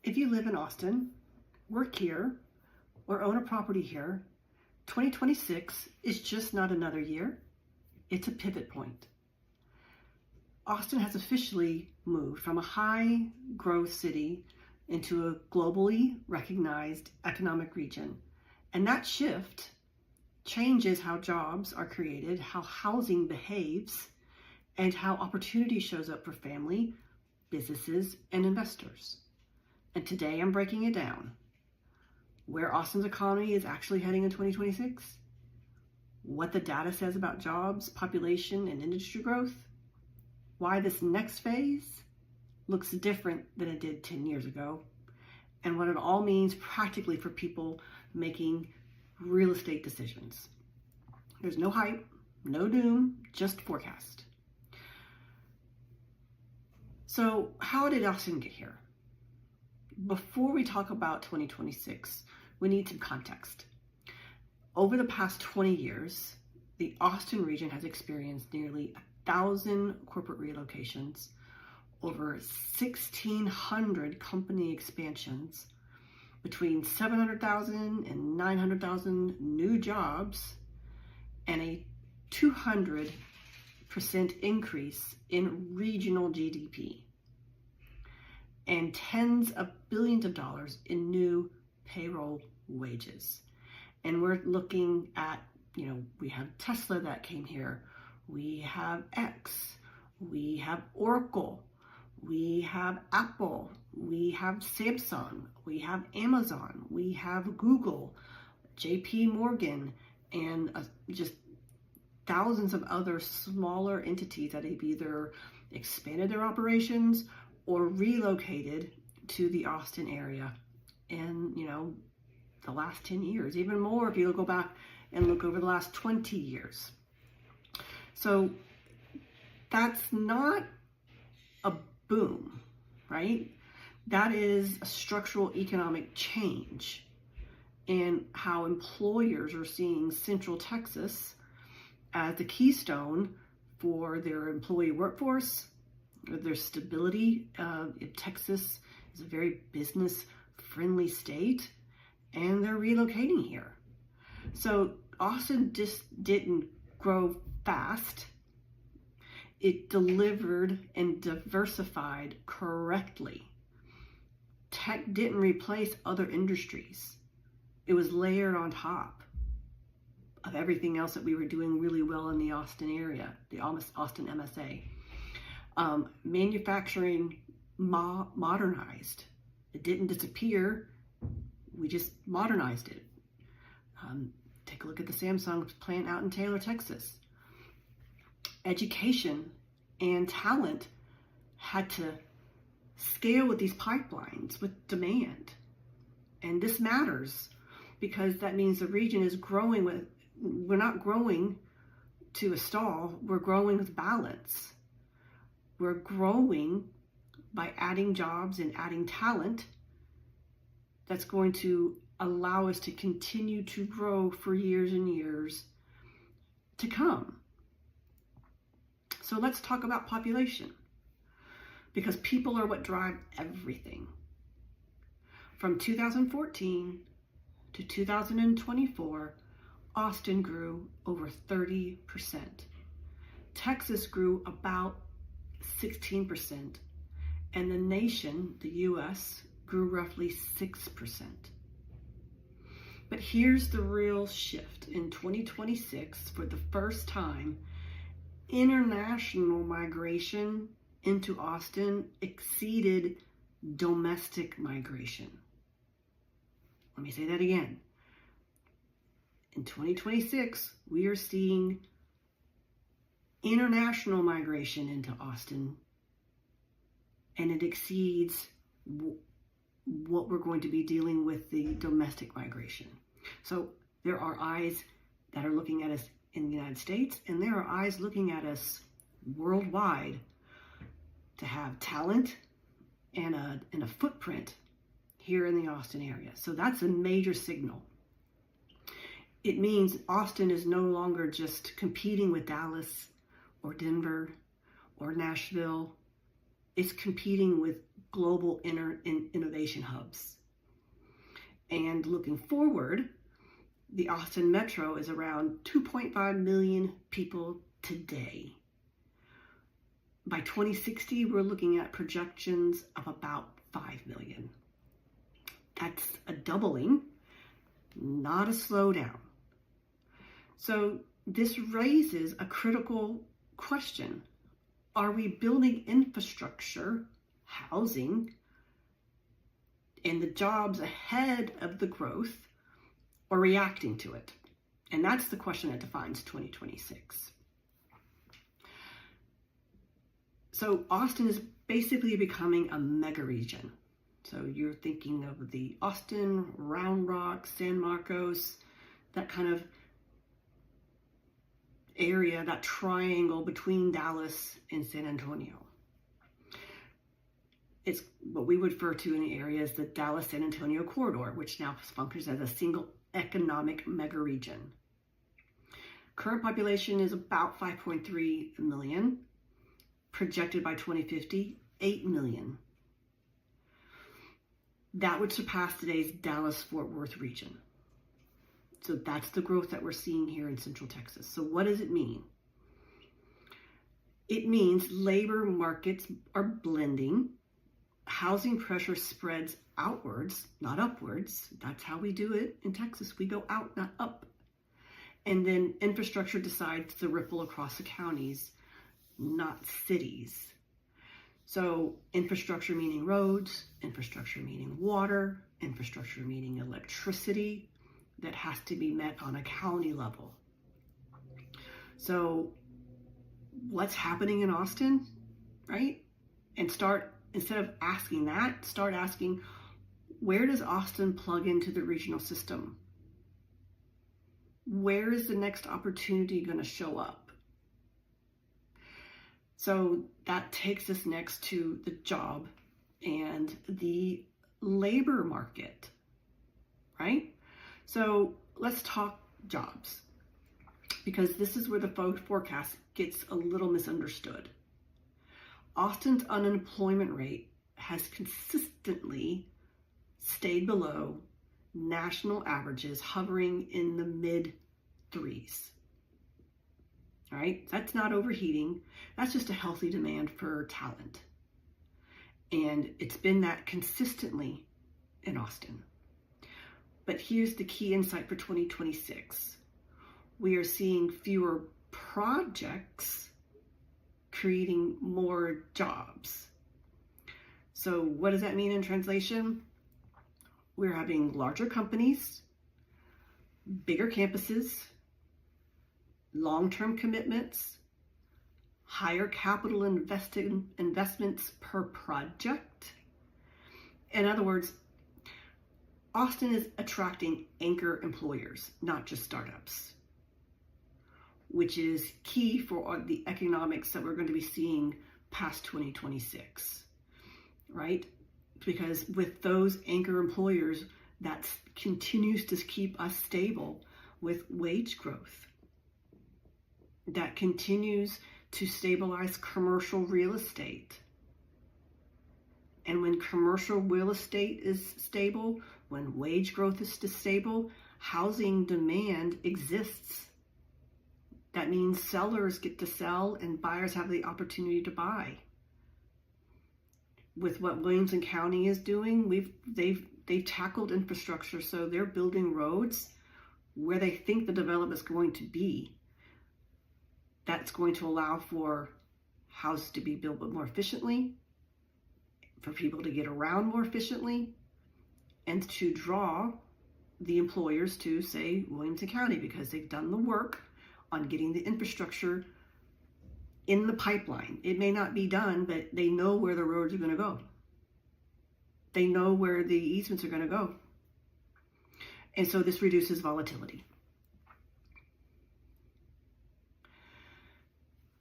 If you live in Austin, work here, or own a property here, 2026 is just not another year, it's a pivot point. Austin has officially moved from a high growth city into a globally recognized economic region. And that shift changes how jobs are created, how housing behaves, and how opportunity shows up for family, businesses, and investors. And today I'm breaking it down. Where Austin's economy is actually heading in 2026, what the data says about jobs, population, and industry growth, why this next phase looks different than it did 10 years ago, and what it all means practically for people making real estate decisions. There's no hype, no doom, just forecast. So how did Austin get here? Before we talk about 2026, we need some context. Over the past 20 years, the Austin region has experienced nearly 1,000 corporate relocations, over 1,600 company expansions, between 700,000 and 900,000 new jobs, and a 200% increase in regional GDP, and tens of billions of dollars in new payroll wages. And we're looking at, we have Tesla that came here, we have X, we have Oracle, we have Apple, we have Samsung, we have Amazon, we have Google, JP Morgan, and just thousands of other smaller entities that have either expanded their operations or relocated to the Austin area in, the last 10 years, even more if you go back and look over the last 20 years. So that's not a boom, right? That is a structural economic change in how employers are seeing Central Texas as the keystone for their employee workforce, their stability. Texas is a very business-friendly state, and they're relocating here. So Austin just didn't grow fast. It delivered and diversified correctly. Tech didn't replace other industries. It was layered on top of everything else that we were doing really well in the Austin area, the Austin MSA. Manufacturing modernized. It didn't disappear. We just modernized it. Take a look at the Samsung plant out in Taylor, Texas. Education and talent had to scale with these pipelines, with demand. And this matters because that means the region is growing we're not growing to a stall, we're growing with balance. We're growing by adding jobs and adding talent that's going to allow us to continue to grow for years and years to come. So let's talk about population, because people are what drive everything. From 2014 to 2024, Austin grew over 30%. Texas grew about 16%, and the nation, the US, grew roughly 6%. But here's the real shift. In 2026, for the first time, international migration into Austin exceeded domestic migration. Let me say that again. In 2026, we are seeing international migration into Austin, and it exceeds what we're going to be dealing with the domestic migration. So there are eyes that are looking at us in the United States, and there are eyes looking at us worldwide to have talent and a footprint here in the Austin area. So that's a major signal. It means Austin is no longer just competing with Dallas or Denver or Nashville. It's competing with global innovation hubs. And looking forward, the Austin Metro is around 2.5 million people today. By 2060, we're looking at projections of about 5 million. That's a doubling, not a slowdown. So this raises a critical question. Are we building infrastructure, housing, and the jobs ahead of the growth, or reacting to it? And that's the question that defines 2026. So Austin is basically becoming a megaregion. So you're thinking of the Austin, Round Rock, San Marcos, that kind of area, that triangle between Dallas and San Antonio. It's what we would refer to in the area as the Dallas-San Antonio corridor, which now functions as a single economic megaregion. Current population is about 5.3 million. Projected by 2050, 8 million. That would surpass today's Dallas-Fort Worth region. So that's the growth that we're seeing here in Central Texas. So what does it mean? It means labor markets are blending. Housing pressure spreads outwards, not upwards. That's how we do it in Texas. We go out, not up. And then infrastructure decides to ripple across the counties, not cities. So infrastructure meaning roads, infrastructure meaning water, infrastructure meaning electricity that has to be met on a county level. So what's happening in Austin, right? And instead of asking that, start asking, where does Austin plug into the regional system? Where is the next opportunity going to show up? So that takes us next to the job and the labor market, right? So let's talk jobs, because this is where the forecast gets a little misunderstood. Austin's unemployment rate has consistently stayed below national averages, hovering in the mid 3s. All right, that's not overheating. That's just a healthy demand for talent. And it's been that consistently in Austin. But here's the key insight for 2026. We are seeing fewer projects creating more jobs. So what does that mean in translation? We're having larger companies, bigger campuses, long-term commitments, higher capital investments per project. In other words, Austin is attracting anchor employers, not just startups, which is key for the economics that we're going to be seeing past 2026, right? Because with those anchor employers, that continues to keep us stable with wage growth. That continues to stabilize commercial real estate. And when commercial real estate is stable, when wage growth is stable, housing demand exists. That means sellers get to sell and buyers have the opportunity to buy. With what Williamson County is doing, they've tackled infrastructure, so they're building roads where they think the development is going to be. That's going to allow for houses to be built more efficiently, for people to get around more efficiently, and to draw the employers to, say, Williamson County, because they've done the work on getting the infrastructure in the pipeline. It may not be done, but they know where the roads are going to go. They know where the easements are going to go. And so this reduces volatility.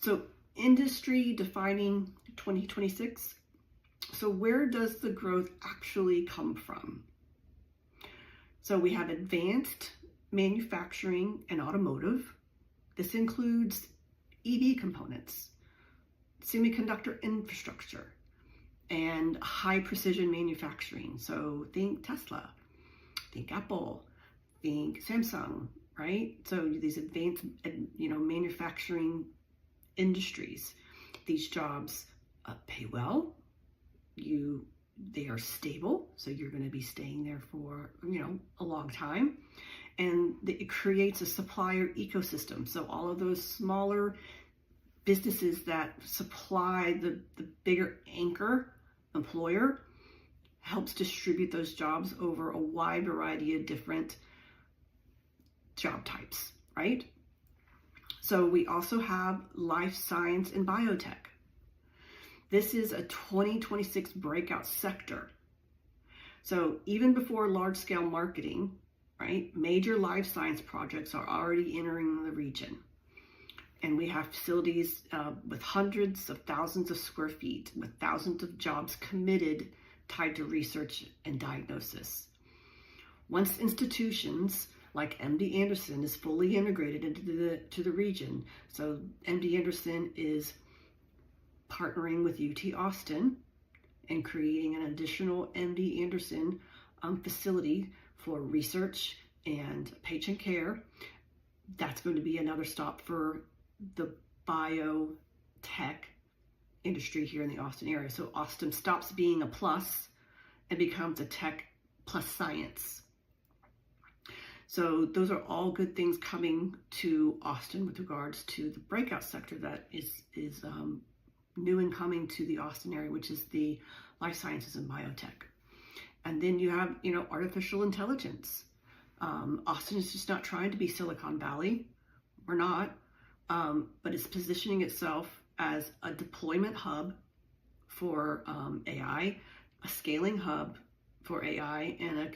So industry defining 2026. So where does the growth actually come from? So we have advanced manufacturing and automotive. This includes EV components, semiconductor infrastructure, and high precision manufacturing. So think Tesla, think Apple, think Samsung, right? So these advanced, manufacturing industries, these jobs pay well. They are stable, so you're going to be staying there for a long time, and it creates a supplier ecosystem. So all of those smaller businesses that supply the bigger anchor employer helps distribute those jobs over a wide variety of different job types, right? So we also have life science and biotech. This is a 2026 breakout sector. So even before large-scale marketing, right, major life science projects are already entering the region. And we have facilities with hundreds of thousands of square feet, with thousands of jobs committed, tied to research and diagnosis. Once institutions like MD Anderson is fully integrated into the region, so MD Anderson is partnering with UT Austin and creating an additional MD Anderson facility for research and patient care. That's going to be another stop for the biotech industry here in the Austin area. So Austin stops being a plus and becomes a tech plus science. So those are all good things coming to Austin with regards to the breakout sector that is new and coming to the Austin area, which is the life sciences and biotech. And then you have, artificial intelligence. Austin is just not trying to be Silicon Valley. We're not, but it's positioning itself as a deployment hub for AI, a scaling hub for AI, and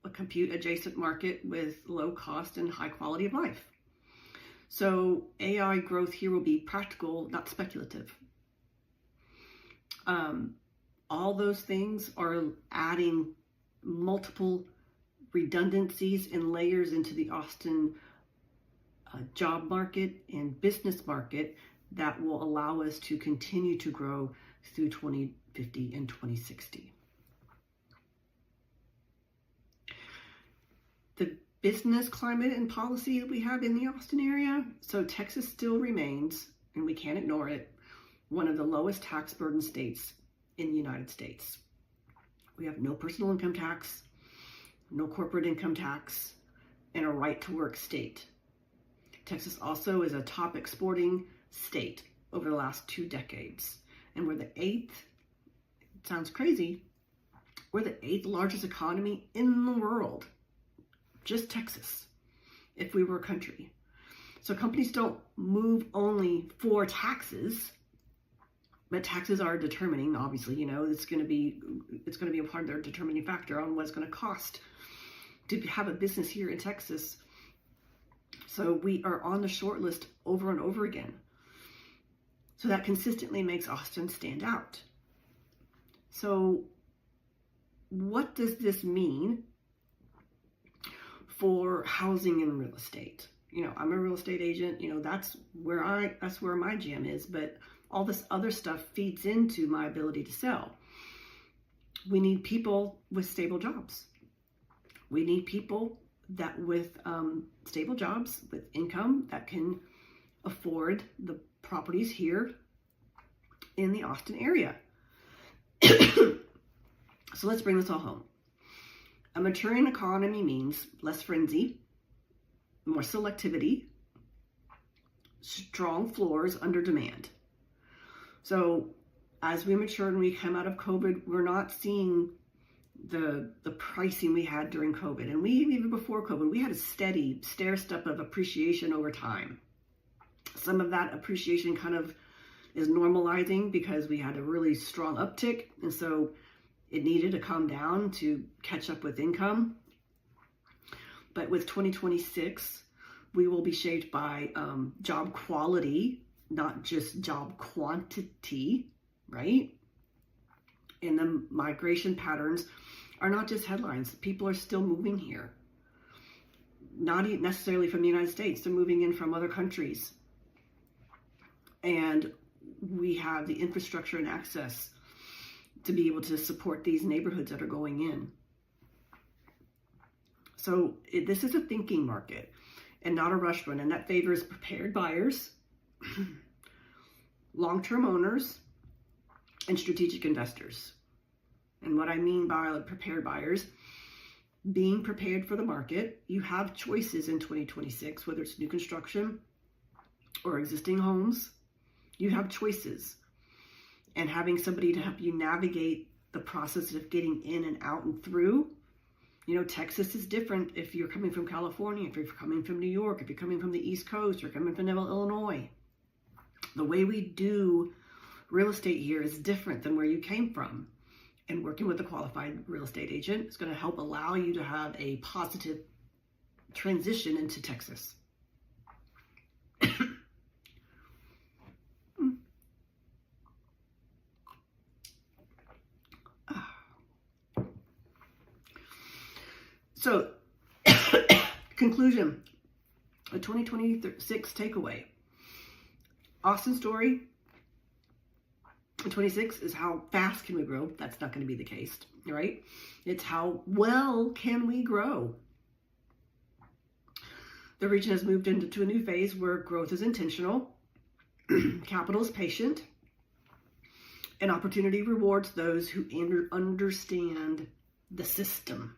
a compute adjacent market with low cost and high quality of life. So AI growth here will be practical, not speculative. All those things are adding multiple redundancies and layers into the Austin job market and business market that will allow us to continue to grow through 2050 and 2060. The business climate and policy that we have in the Austin area, so Texas still remains, and we can't ignore it, one of the lowest tax burden states in the United States. We have no personal income tax, no corporate income tax, and a right to work state. Texas also is a top exporting state over the last 2 decades. And we're the 8th, it sounds crazy, we're the 8th largest economy in the world. Just Texas, if we were a country. So companies don't move only for taxes, but taxes are determining, obviously, it's going to be a part of their determining factor on what it's going to cost to have a business here in Texas. So we are on the short list over and over again. So that consistently makes Austin stand out. So what does this mean for housing and real estate? I'm a real estate agent, that's where my jam is, but all this other stuff feeds into my ability to sell. We need people with stable jobs. We need people that with stable jobs, with income that can afford the properties here in the Austin area. So let's bring this all home. A maturing economy means less frenzy, more selectivity, strong floors under demand. So as we mature and we come out of COVID, we're not seeing the pricing we had during COVID. And even before COVID, we had a steady stair step of appreciation over time. Some of that appreciation kind of is normalizing because we had a really strong uptick. And so it needed to come down to catch up with income. But with 2026, we will be shaped by job quality, not just job quantity, right? And the migration patterns are not just headlines. People are still moving here. Not necessarily from the United States. They're moving in from other countries. And we have the infrastructure and access to be able to support these neighborhoods that are going in. So this is a thinking market and not a rush one, and that favors prepared buyers, long-term owners, and strategic investors. And what I mean by prepared buyers, being prepared for the market, you have choices in 2026, whether it's new construction or existing homes, you have choices. And having somebody to help you navigate the process of getting in and out and through. You know, Texas is different if you're coming from California, if you're coming from New York, if you're coming from the East Coast, you're coming from Illinois. The way we do real estate here is different than where you came from. And working with a qualified real estate agent is going to help allow you to have a positive transition into Texas. So, conclusion, a 2026 takeaway. Austin's story in 26 is how fast can we grow? That's not going to be the case, right? It's how well can we grow? The region has moved into a new phase where growth is intentional, capital is patient, and opportunity rewards those who understand the system,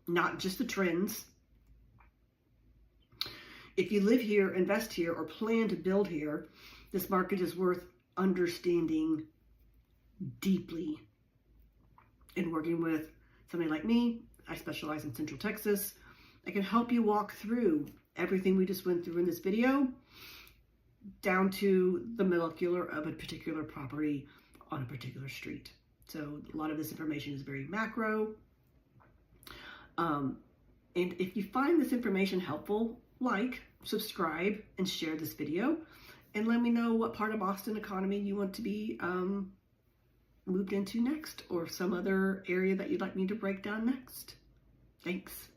not just the trends. If you live here, invest here, or plan to build here, this market is worth understanding deeply. And working with somebody like me, I specialize in Central Texas. I can help you walk through everything we just went through in this video, down to the molecular of a particular property on a particular street. So a lot of this information is very macro. And if you find this information helpful, like, subscribe, and share this video. And let me know what part of Austin economy you want to be moved into next, or some other area that you'd like me to break down next. Thanks.